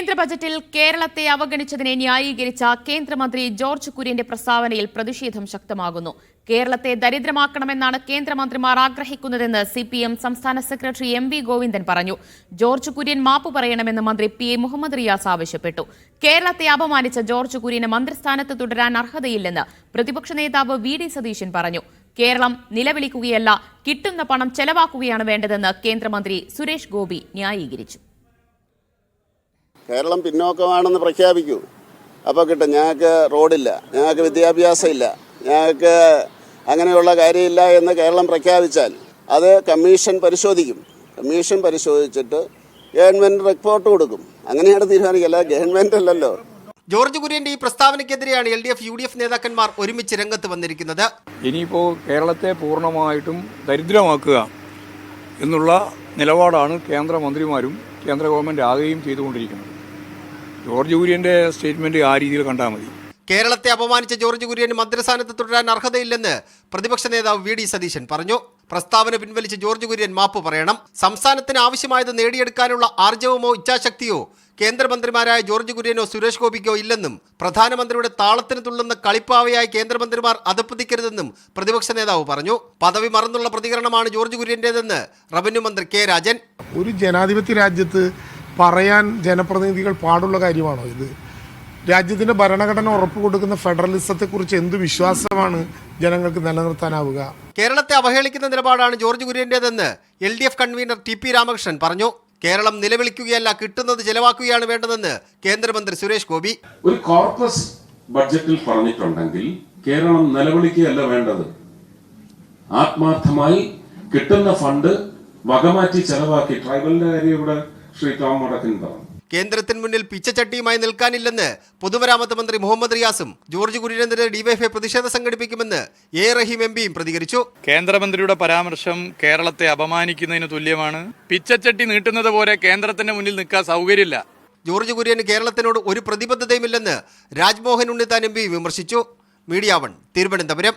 കേന്ദ്ര ബജറ്റിൽ കേരളത്തെ അവഗണിച്ചതിനെ ന്യായീകരിച്ച കേന്ദ്രമന്ത്രി ജോർജ് കുര്യന്റെ പ്രസ്താവനയിൽ പ്രതിഷേധം ശക്തമാകുന്നു. കേരളത്തെ ദരിദ്രമാക്കണമെന്നാണ് കേന്ദ്രമന്ത്രിമാർ ആഗ്രഹിക്കുന്നതെന്ന് CPM സംസ്ഥാന സെക്രട്ടറി MV ഗോവിന്ദൻ പറഞ്ഞു. ജോർജ് കുര്യൻ മാപ്പ് പറയണമെന്ന് മന്ത്രി PA മുഹമ്മദ് റിയാസ് ആവശ്യപ്പെട്ടു. കേരളത്തെ അപമാനിച്ച ജോർജ് കുര്യന് മന്ത്രിസ്ഥാനത്ത് തുടരാൻ അർഹതയില്ലെന്ന് പ്രതിപക്ഷ നേതാവ് VD സതീശൻ പറഞ്ഞു. കേരളം നിലവിളിക്കുകയല്ല, കിട്ടുന്ന പണം ചെലവാക്കുകയാണ് വേണ്ടതെന്ന് കേന്ദ്രമന്ത്രി സുരേഷ് ഗോപി ന്യായീകരിച്ചു. കേരളം പിന്നോക്കമാണെന്ന് പ്രഖ്യാപിക്കൂ, അപ്പോൾ കിട്ടും. ഞങ്ങൾക്ക് റോഡില്ല, ഞങ്ങൾക്ക് വിദ്യാഭ്യാസം ഇല്ല, ഞങ്ങൾക്ക് അങ്ങനെയുള്ള കാര്യമില്ല എന്ന് കേരളം പ്രഖ്യാപിച്ചാൽ അത് കമ്മീഷൻ പരിശോധിക്കും. കമ്മീഷൻ പരിശോധിച്ചിട്ട് ഗവൺമെൻറ് റിപ്പോർട്ട് കൊടുക്കും. അങ്ങനെയാണ് തീരുമാനിക്കല്ല, ഗവൺമെൻറ് അല്ലല്ലോ. ജോർജ് കുര്യന്റെ ഈ പ്രസ്താവനയ്ക്കെതിരെയാണ് LDF UDF നേതാക്കന്മാർ ഒരുമിച്ച് രംഗത്ത് വന്നിരിക്കുന്നത്. ഇനിയിപ്പോൾ കേരളത്തെ പൂർണ്ണമായിട്ടും ദരിദ്രമാക്കുക എന്നുള്ള നിലപാടാണ് കേന്ദ്രമന്ത്രിമാരും കേന്ദ്ര ഗവൺമെൻറ് ആകുകയും ചെയ്തുകൊണ്ടിരിക്കുന്നത്. ജോർജ് കുര്യന്റെ സ്റ്റേറ്റ്മെന്റ് ആ രീതിയിൽ കണ്ടാൽ മതി. കേരളത്തെ അപമാനിച്ച ജോർജ് കുര്യന് മന്ത്രിസ്ഥാനത്ത് തുടരാൻ അർഹതയില്ലെന്ന് പ്രതിപക്ഷ നേതാവ് VD സതീശൻ പറഞ്ഞു. പ്രസ്താവന പിൻവലിച്ച് ജോർജ് കുര്യൻ മാപ്പ് പറയണം. സംസ്ഥാനത്തിന് ആവശ്യമായത് നേടിയെടുക്കാനുള്ള ആർജവമോ ഇച്ഛാശക്തിയോ കേന്ദ്രമന്ത്രിമാരായ ജോർജ് കുര്യനോ സുരേഷ് ഗോപിക്കോ ഇല്ലെന്നും പ്രധാനമന്ത്രിയുടെ താളത്തിന് തുള്ളുന്ന കളിപ്പാവയായി കേന്ദ്രമന്ത്രിമാർ അധപ്പതിക്കരുതെന്നും പ്രതിപക്ഷ നേതാവ് പറഞ്ഞു. പദവി മറന്നുള്ള പ്രതികരണമാണ് ജോർജ് കുര്യന്റേതെന്ന് റവന്യൂ മന്ത്രി K രാജൻ. ഒരു ജനാധിപത്യ രാജ്യത്ത് പറയാൻ ജനപ്രതിനിധികൾ പാടുള്ള കാര്യമാണോ ഇത്? രാജ്യത്തിന്റെ ഭരണഘടന ഉറപ്പ് കൊടുക്കുന്ന ഫെഡറലിസത്തെക്കുറിച്ച് എന്ത് വിശ്വാസമാണ് ജനങ്ങൾക്ക് നിലനിർത്താനാവുക? കേരളത്തെ അവഹേളിക്കുന്ന നിലപാടാണ് ജോർജ് കുര്യന്റേതെന്ന് LDF കൺവീനർ TP രാമകൃഷ്ണൻ പറഞ്ഞു. കേരളം നിലവിളിക്കുകയല്ല, കിട്ടുന്നത് ചെലവാക്കുകയാണ് വേണ്ടതെന്ന് കേന്ദ്രമന്ത്രി സുരേഷ് ഗോപി. ഒരു കോർപ്പസ് ബഡ്ജറ്റിൽ പറഞ്ഞിട്ടുണ്ടെങ്കിൽ കേരളം നിലവിളിക്കുകയല്ല വേണ്ടത്, ആത്മാർത്ഥമായി കിട്ടുന്ന ഫണ്ട് വകമാറ്റി ചെലവാക്കി ട്രൈബലിന്റെ കാര്യം ഇവിടെ ശ്രീ ടോം വടക്കൻ പറഞ്ഞു. കേന്ദ്രത്തിന് മുന്നിൽ പിച്ചച്ചട്ടിയുമായി നിൽക്കാനില്ലെന്ന് പൊതുമരാമത്ത് മന്ത്രി മുഹമ്മദ് റിയാസും ജോർജ് കുര്യനെതിരെ DYFI പ്രതിഷേധം സംഘടിപ്പിക്കുമെന്ന് A റഹീം MPയും പ്രതികരിച്ചു. കേന്ദ്രമന്ത്രിയുടെ പരാമർശം കേരളത്തെ അപമാനിക്കുന്നതിന് തുല്യമാണ്. പിച്ചച്ചട്ടി നീട്ടുന്നത് പോലെ കേന്ദ്രത്തിന്റെ മുന്നിൽ നിൽക്കാൻ സൗകര്യമില്ല. ജോർജ് കുര്യന് കേരളത്തിനോട് ഒരു പ്രതിബദ്ധതയുമില്ലെന്ന് രാജ്മോഹൻ ഉണ്ണിത്താൻ MP വിമർശിച്ചു. മീഡിയ 1 തിരുവനന്തപുരം.